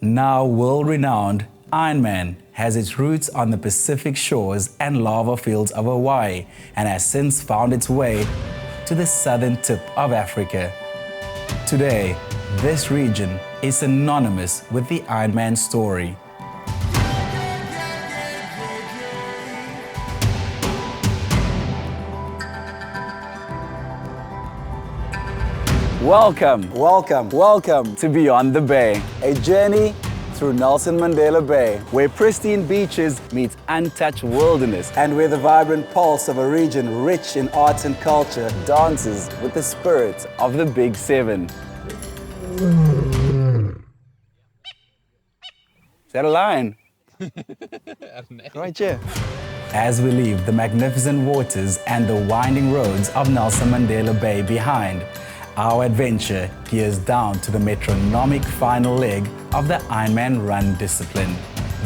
Now world-renowned, Ironman has its roots on the Pacific shores and lava fields of Hawaii and has since found its way to the southern tip of Africa. Today, this region is synonymous with the Ironman story. Welcome to Beyond the Bay, a journey through Nelson Mandela Bay, where pristine beaches meet untouched wilderness and where the vibrant pulse of a region rich in arts and culture dances with the spirit of the Big Seven. Is that a line? Right here. As we leave the magnificent waters and the winding roads of Nelson Mandela Bay behind, our adventure gears down to the metronomic final leg of the Ironman Run discipline.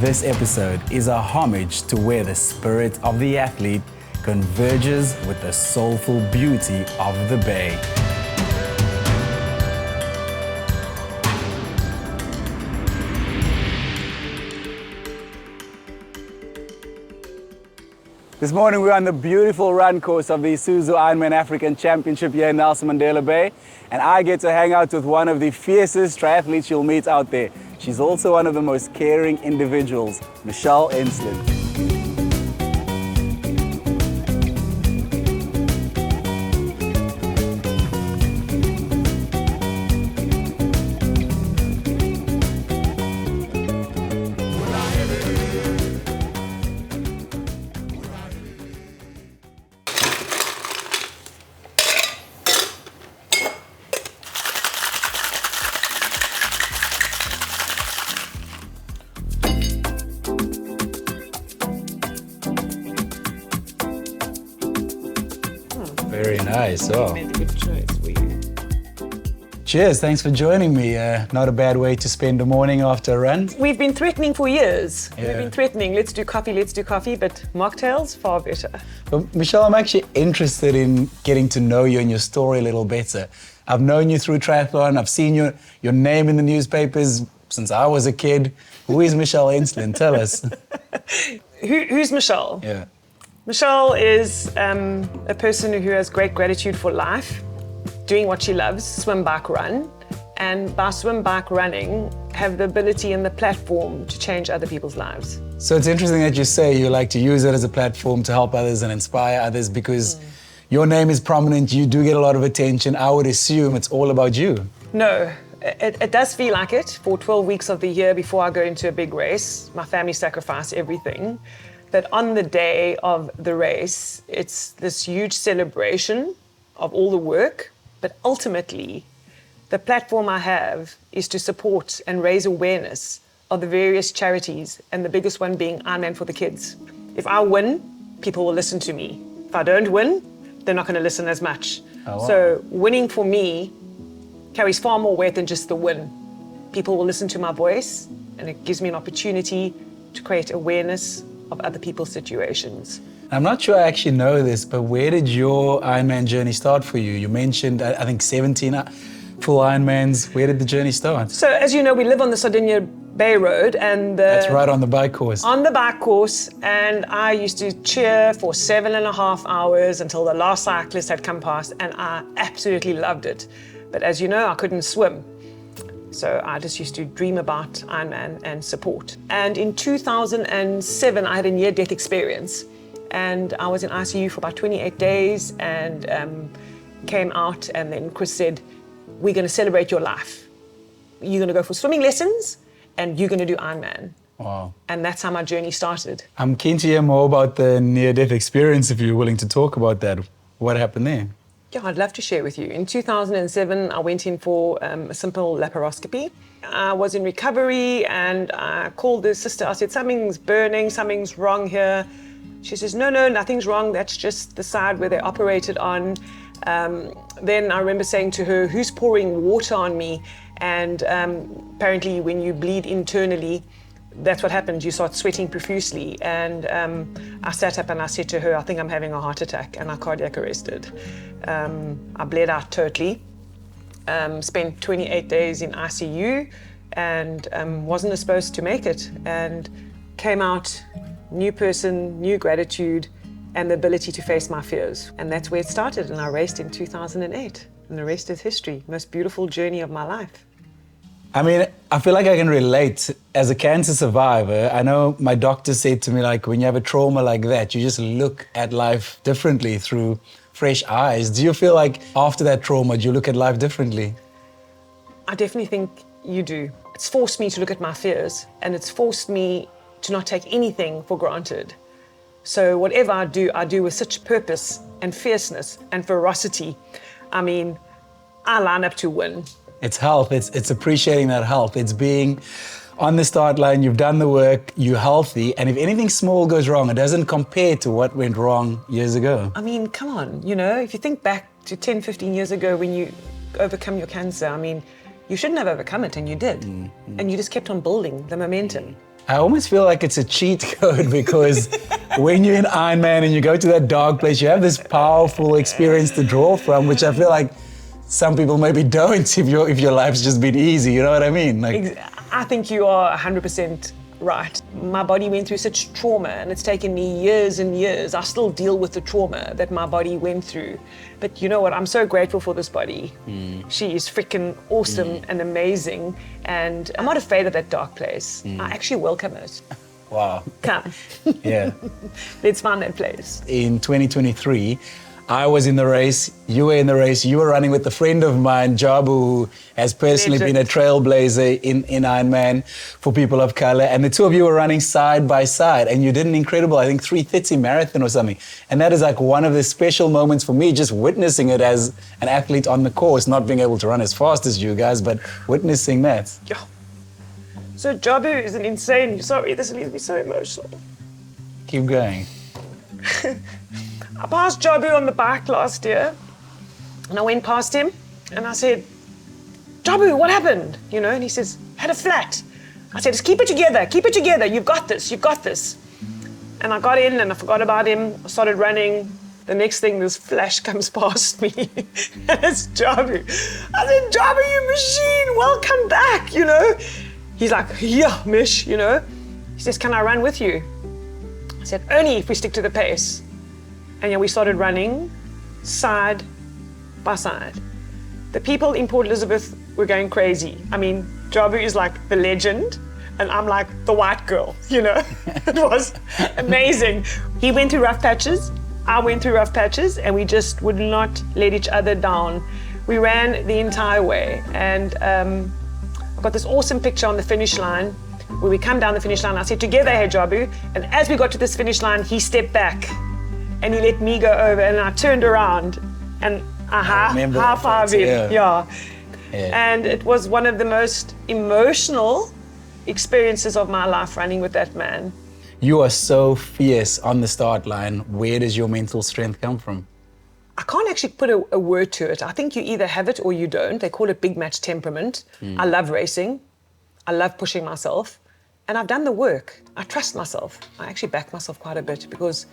This episode is a homage to where the spirit of the athlete converges with the soulful beauty of the bay. This morning we're on the beautiful run course of the Isuzu Ironman African Championship here in Nelson Mandela Bay, and I get to hang out with one of the fiercest triathletes you'll meet out there. She's also one of the most caring individuals, Michelle Enslin. Very nice. Oh. Made a good choice for you. Cheers, thanks for joining me. Not a bad way to spend a morning after a run. We've been threatening for years. Yeah. We've been threatening, let's do coffee, but mocktails, far better. Well, Michelle, I'm actually interested in getting to know you and your story a little better. I've known you through triathlon. I've seen your name in the newspapers since I was a kid. Who is Michelle Enslin? Tell us. Who's Michelle? Yeah. Michelle is a person who has great gratitude for life, doing what she loves, swim, bike, run, and by swim, bike, running, have the ability and the platform to change other people's lives. So it's interesting that you say you like to use it as a platform to help others and inspire others because your name is prominent, you do get a lot of attention. I would assume it's all about you. No, it does feel like it. For 12 weeks of the year before I go into a big race, my family sacrifice everything. But on the day of the race, it's this huge celebration of all the work, but ultimately, the platform I have is to support and raise awareness of the various charities, and the biggest one being Ironman for the Kids. If I win, people will listen to me. If I don't win, they're not going to listen as much. Oh, wow. So winning for me carries far more weight than just the win. People will listen to my voice, and it gives me an opportunity to create awareness of other people's situations. I'm not sure I actually know this, but where did your Ironman journey start for you? You mentioned, I think, 17 full Ironmans. Where did the journey start? So, as you know, we live on the Sardinia Bay Road, and That's right on the bike course. on the bike course, and I used to cheer for 7.5 hours until the last cyclist had come past, and I absolutely loved it. But as you know, I couldn't swim. So I just used to dream about Ironman and support. And in 2007, I had a near-death experience. And I was in ICU for about 28 days and came out, and then Chris said, we're going to celebrate your life. You're going to go for swimming lessons and you're going to do Ironman. Wow. And that's how my journey started. I'm keen to hear more about the near-death experience if you're willing to talk about that. What happened there? Yeah, I'd love to share with you. In 2007, I went in for a simple laparoscopy. I was in recovery and I called the sister. I said, something's burning, something's wrong here. She says, no, nothing's wrong. That's just the side where they operated on. Then I remember saying to her, who's pouring water on me? And apparently when you bleed internally, that's what happened. You start sweating profusely. And I sat up and I said to her, I think I'm having a heart attack, and I cardiac arrested. I bled out totally, spent 28 days in ICU, and wasn't supposed to make it, and came out new person, new gratitude, and the ability to face my fears. And that's where it started, and I raced in 2008, and the rest is history. Most beautiful journey of my life. I mean, I feel like I can relate. As a cancer survivor, I know my doctor said to me, like, when you have a trauma like that, you just look at life differently through fresh eyes. Do you feel like after that trauma, do you look at life differently? I definitely think you do. It's forced me to look at my fears, and it's forced me to not take anything for granted. So whatever I do with such purpose and fierceness and ferocity. I mean, I line up to win. It's health, it's appreciating that health. It's being on the start line, you've done the work, you're healthy, and if anything small goes wrong, it doesn't compare to what went wrong years ago. I mean, come on, you know, if you think back to 10, 15 years ago when you overcome your cancer, I mean, you shouldn't have overcome it, and you did. And you just kept on building the momentum. I almost feel like it's a cheat code because when you're in Ironman and you go to that dark place, you have this powerful experience to draw from, which I feel like some people maybe don't if your life's just been easy, you know what I mean? Like, I think you are 100% right. My body went through such trauma, and it's taken me years and years. I still deal with the trauma that my body went through. But you know what? I'm so grateful for this body. She is freaking awesome and amazing. And I'm not afraid of that dark place. I actually welcome it. wow. Come. Yeah. Let's find that place. In 2023, I was in the race, you were in the race, you were running with a friend of mine, Jabu, who has personally been a trailblazer in Ironman for people of color. And the two of you were running side by side, and you did an incredible, I think, 3:30 marathon or something. And that is like one of the special moments for me, just witnessing it as an athlete on the course, not being able to run as fast as you guys, but witnessing that. Yeah. So Jabu is an insane, sorry, this leaves me so emotional. Keep going. I passed Jabu on the bike last year, and I went past him, and I said, Jabu, what happened? You know, and he says, had a flat. I said, just keep it together, you've got this. And I got in, and I forgot about him, I started running. The next thing, this flash comes past me, and it's Jabu. I said, Jabu, you machine, welcome back, you know. He's like, yeah, Mish, you know. He says, can I run with you? I said, only if we stick to the pace. And yeah, we started running side by side. The people in Port Elizabeth were going crazy. I mean, Jabu is like the legend, and I'm like the white girl, you know? It was amazing. He went through rough patches, I went through rough patches, and we just would not let each other down. We ran the entire way, and I got this awesome picture on the finish line where we come down the finish line. I said, together, hey, Jabu. And as we got to this finish line, he stepped back. And he let me go over, and I turned around and I high-fived him. Yeah. And it was one of the most emotional experiences of my life running with that man. You are so fierce on the start line. Where does your mental strength come from? I can't actually put a word to it. I think you either have it or you don't. They call it big match temperament. I love racing. I love pushing myself. And I've done the work. I trust myself. I actually back myself quite a bit, because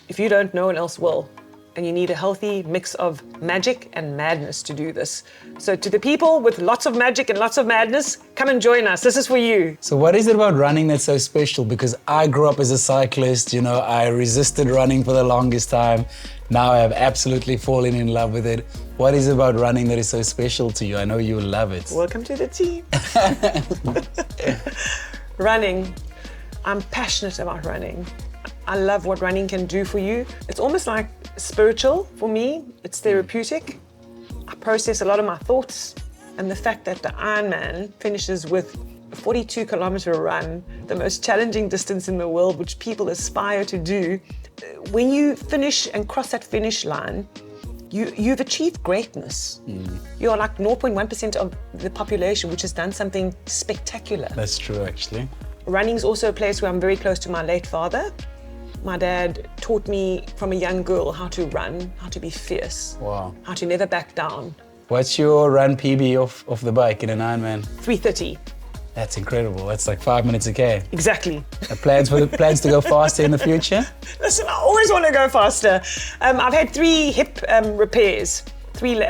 if you don't, no one else will. And you need a healthy mix of magic and madness to do this. So to the people with lots of magic and lots of madness, come and join us. This is for you. So what is it about running that's so special? Because I grew up as a cyclist, you know, I resisted running for the longest time. Now I have absolutely fallen in love with it. What is it about running that is so special to you? I know you love it. Welcome to the team. Running. I'm passionate about running. I love what running can do for you. It's almost like spiritual for me. It's therapeutic. I process a lot of my thoughts, and the fact that the Ironman finishes with a 42-kilometer run, the most challenging distance in the world, which people aspire to do. When you finish and cross that finish line, you've achieved greatness. You're like 0.1% of the population which has done something spectacular. That's true, actually. Running is also a place where I'm very close to my late father. My dad taught me from a young girl how to run, how to be fierce, how to never back down. What's your run PB off the bike in an Ironman? 3:30. That's incredible. That's like 5 minutes a K. Exactly. Plans to go faster in the future? Listen, I always want to go faster. I've had 3 hip repairs, three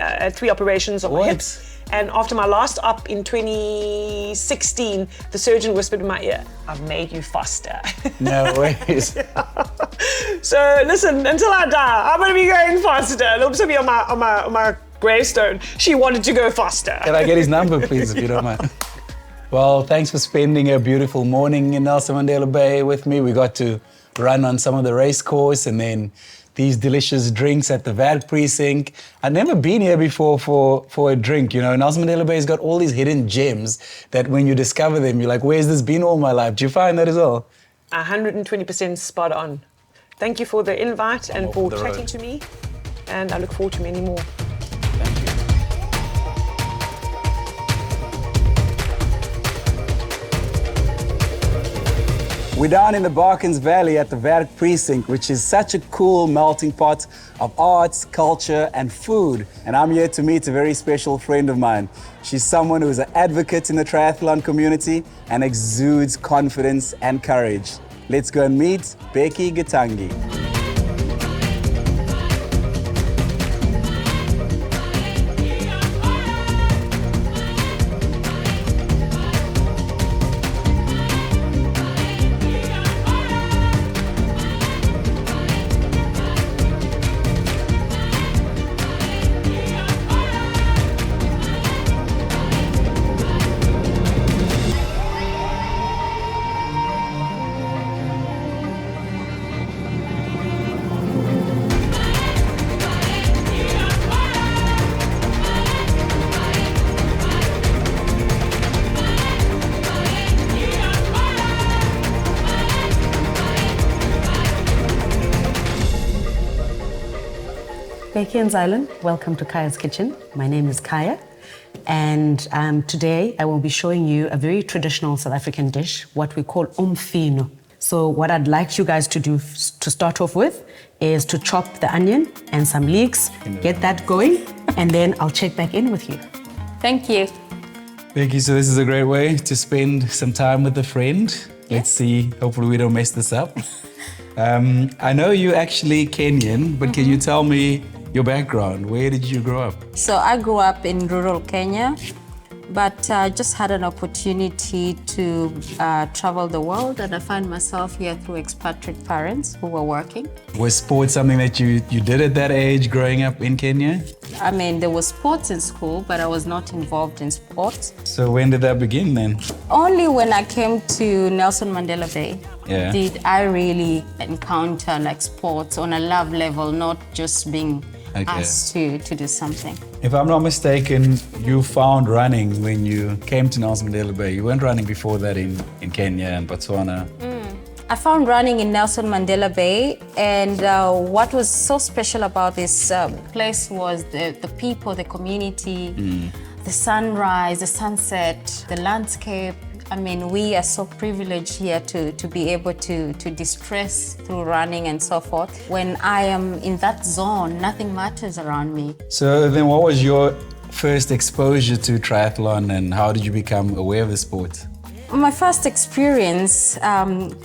operations on my hips, And after my last up in 2016, the surgeon whispered in my ear, "I've made you faster." No ways. So listen, until I die, I'm gonna be going faster. It'll also be on my gravestone. She wanted to go faster. Can I get his number, please, if you don't mind? Well, thanks for spending a beautiful morning in Nelson Mandela Bay with me. We got to run on some of the race course and then these delicious drinks at the VAD precinct. I'd never been here before for a drink, you know. Nelson Mandela Bay's got all these hidden gems that when you discover them, you're like, where's this been all my life? Do you find that as well? 120% spot on. Thank you for the invite and for chatting to me. And I look forward to many more. Thank you. We're down in the Barkens Valley at the VAD precinct, which is such a cool melting pot of arts, culture, and food. And I'm here to meet a very special friend of mine. She's someone who is an advocate in the triathlon community and exudes confidence and courage. Let's go and meet Becky Gitangi. Becky and Zylan, welcome to Kaya's Kitchen. My name is Kaya, and today I will be showing you a very traditional South African dish, what we call umfino. So what I'd like you guys to do to start off with is to chop the onion and some leeks, get that going, and then I'll check back in with you. Thank you. Becky, so this is a great way to spend some time with a friend. Let's see, hopefully we don't mess this up. I know you're actually Kenyan, but can you tell me your background? Where did you grow up? So I grew up in rural Kenya, but I just had an opportunity to travel the world, and I find myself here through expatriate parents who were working. Was sports something that you did at that age growing up in Kenya? I mean, there was sports in school, but I was not involved in sports. So when did that begin then? Only when I came to Nelson Mandela Bay did I really encounter like sports on a love level, not just being asked to do something. If I'm not mistaken, you found running when you came to Nelson Mandela Bay. You weren't running before that in Kenya and Botswana. I found running in Nelson Mandela Bay, and what was so special about this place was the people, the community, the sunrise, the sunset, the landscape. I mean, we are so privileged here to be able to distress through running and so forth. When I am in that zone, nothing matters around me. So then what was your first exposure to triathlon and how did you become aware of the sport? My first experience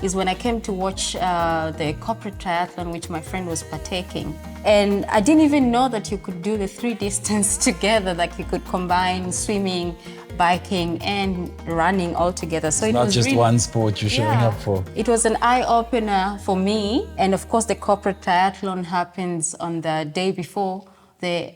is when I came to watch the corporate triathlon, which my friend was partaking. And I didn't even know that you could do the 3 distance together, like you could combine swimming, biking and running all together. So it's not just really, one sport you're showing up for. It was an eye-opener for me. And of course, the corporate triathlon happens on the day before the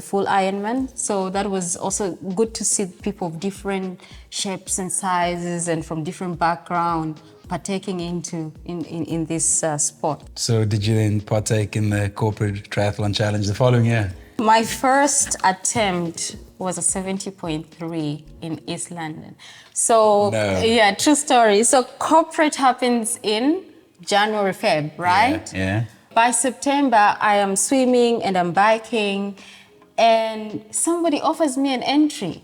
full IRONMAN. So that was also good to see people of different shapes and sizes and from different backgrounds partaking in this sport. So did you then partake in the corporate triathlon challenge the following year? My first attempt was a 70.3 in East London. So yeah, true story. So corporate happens in January, Feb, right? Yeah. By September, I am swimming and I'm biking, and somebody offers me an entry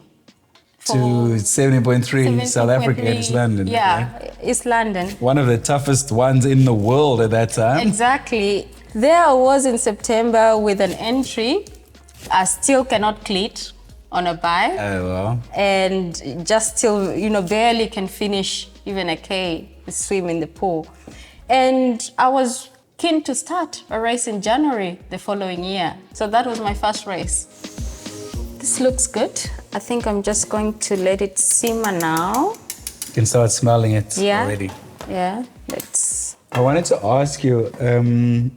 to 70.3 South Africa, East London. Yeah, East London. One of the toughest ones in the world at that time. Exactly. There I was in September with an entry. I still cannot cleat on a bike. Oh, well. And just still, barely can finish even a K, swim in the pool. And I was keen to start a race in January the following year. So that was my first race. This looks good. I think I'm just going to let it simmer now. You can start smelling it Yeah. already. Yeah, let's... I wanted to ask you,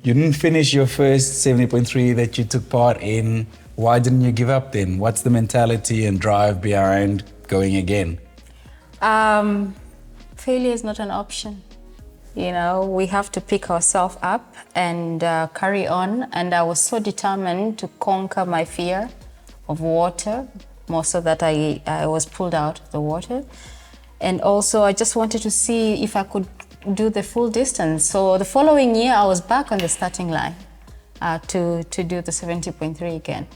you didn't finish your first 70.3 that you took part in. Why didn't you give up then? What's the mentality and drive behind going again? Failure is not an option. You know, we have to pick ourselves up and carry on. And I was so determined to conquer my fear of water, more so that I was pulled out of the water. And also I just wanted to see if I could do the full distance. So the following year I was back on the starting line to do the 70.3 again.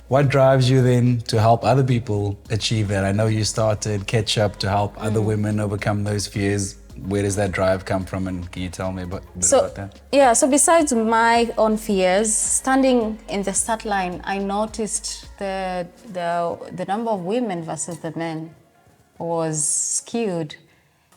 What drives you then to help other people achieve that? I know you started Catch Up to help other women overcome those fears. Where does that drive come from, and can you tell me a bit about that? Yeah, so besides my own fears, standing in the start line, I noticed the number of women versus the men was skewed,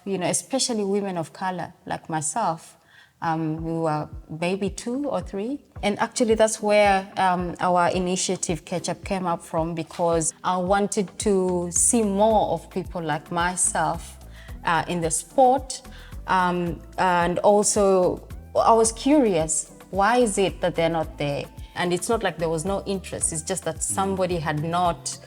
you know, especially women of color like myself. We were maybe 2 or 3. And actually that's where our initiative Catch Up came up from, because I wanted to see more of people like myself in the sport. And also I was curious, why is it that they're not there? And it's not like there was no interest, it's just that somebody had not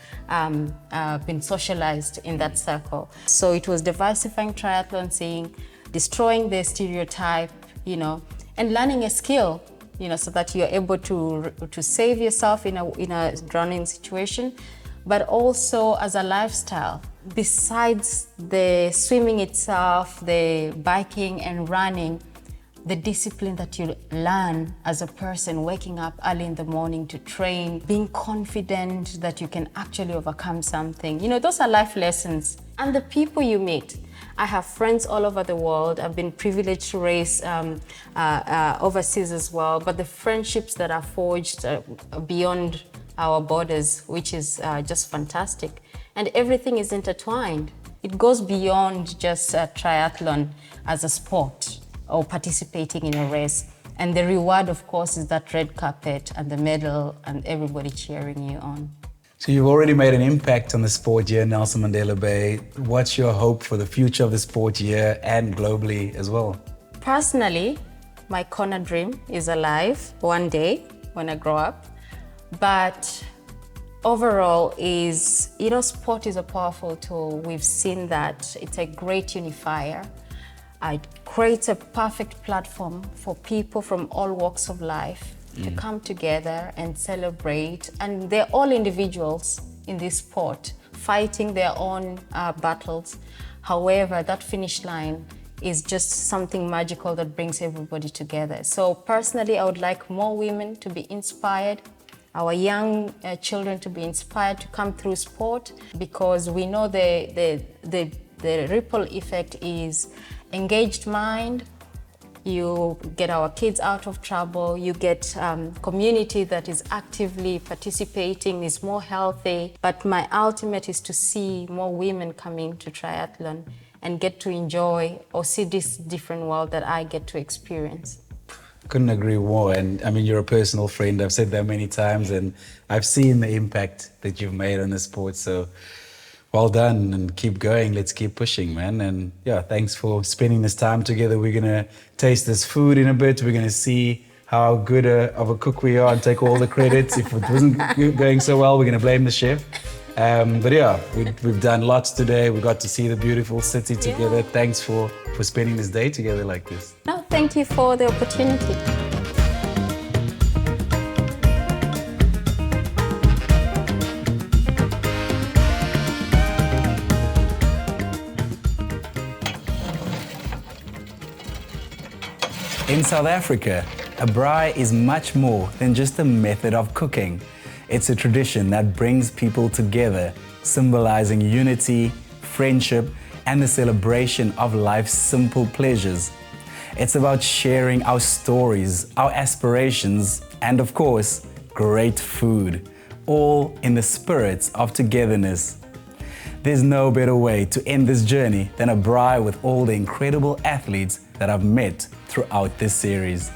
been socialized in that circle. So it was diversifying triathlon, seeing, destroying the stereotype, you know, and learning a skill, you know, so that you're able to save yourself in a drowning situation, but also as a lifestyle. Besides the swimming itself, the biking and running, the discipline that you learn as a person, waking up early in the morning to train, being confident that you can actually overcome something. You know, those are life lessons. And the people you meet. I have friends all over the world. I've been privileged to race overseas as well, but the friendships that are forged beyond our borders, which is just fantastic. And everything is intertwined. It goes beyond just triathlon as a sport or participating in a race. And the reward, of course, is that red carpet and the medal and everybody cheering you on. So you've already made an impact on the sport here in Nelson Mandela Bay. What's your hope for the future of the sport here and globally as well? Personally, my Kona dream is alive one day when I grow up. But overall is, you know, sport is a powerful tool. We've seen that it's a great unifier. It creates a perfect platform for people from all walks of life to come together and celebrate. And they're all individuals in this sport, fighting their own battles. However, that finish line is just something magical that brings everybody together. So personally, I would like more women to be inspired, our young children to be inspired to come through sport, because we know the ripple effect is engaged mind. You get our kids out of trouble, you get community that is actively participating, is more healthy. But my ultimate is to see more women coming to triathlon and get to enjoy or see this different world that I get to experience. Couldn't agree more. And I mean, you're a personal friend. I've said that many times, and I've seen the impact that you've made on the sport. So well done, and keep going. Let's keep pushing, man. And yeah, thanks for spending this time together. We're going to taste this food in a bit. We're going to see how good of a cook we are and take all the credits. If it wasn't going so well, we're going to blame the chef. But yeah, we've done lots today. We got to see the beautiful city together. Yeah. Thanks for spending this day together like this. No, thank you for the opportunity. In South Africa, a braai is much more than just a method of cooking. It's a tradition that brings people together, symbolizing unity, friendship, and the celebration of life's simple pleasures. It's about sharing our stories, our aspirations, and of course, great food, all in the spirit of togetherness. There's no better way to end this journey than a braai with all the incredible athletes that I've met throughout this series.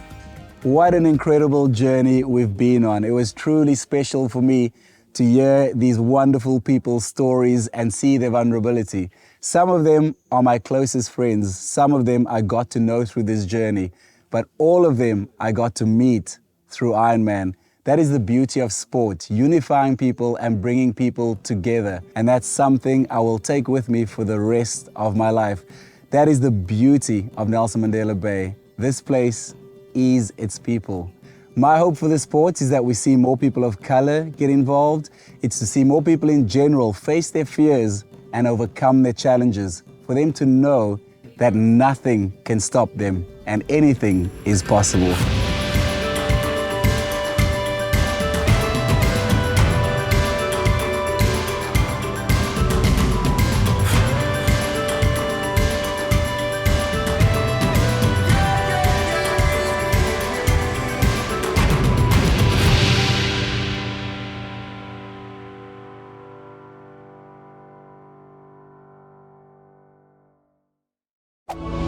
What an incredible journey we've been on. It was truly special for me to hear these wonderful people's stories and see their vulnerability. Some of them are my closest friends. Some of them I got to know through this journey, but all of them I got to meet through Ironman. That is the beauty of sport, unifying people and bringing people together. And that's something I will take with me for the rest of my life. That is the beauty of Nelson Mandela Bay. This place is its people. My hope for the sport is that we see more people of color get involved. It's to see more people in general face their fears and overcome their challenges, for them to know that nothing can stop them and anything is possible. You